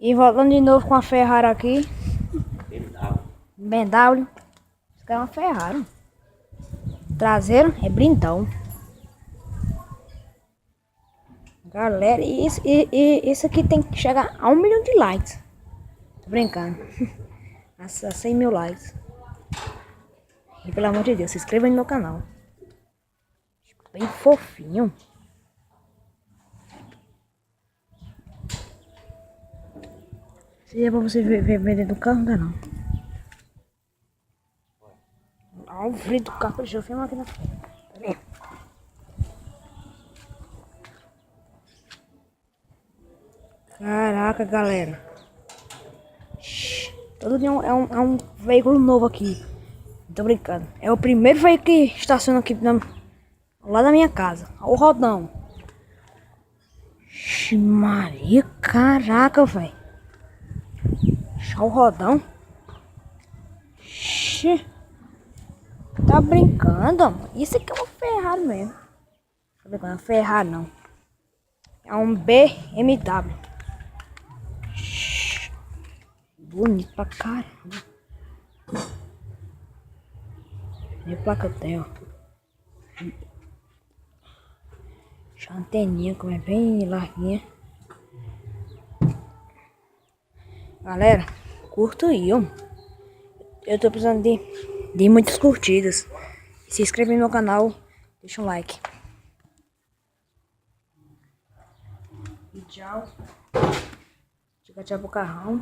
E voltando de novo com a Ferrari aqui. BMW. Isso aqui é uma Ferrari. Traseiro é blindão. Galera, isso aqui tem que chegar a 1 milhão de likes. Tô brincando. A 100 mil likes. E pelo amor de Deus, se inscreva no meu canal. Bem fofinho. Se é pra você ver dentro do carro, não dá não. Olha o frio do carro, deixa eu filmar aqui na frente. Pera aí. Caraca, galera. Todo dia é um veículo novo aqui. Não tô brincando. É o primeiro veículo que estaciona aqui lá da minha casa. Olha o rodão. Maria, caraca, velho. Olha o rodão. Tá brincando, mano? Isso aqui é uma Ferrari mesmo. Tô brincando, não é Ferrari não. É um BMW. Bonito pra caramba. E a placa tem, ó. Deixa a anteninha, como é bem larguinha. Galera, curta aí, ó. Eu tô precisando de muitas curtidas. Se inscreve no meu canal, deixa um like. E tchau. Tchau pro carrão.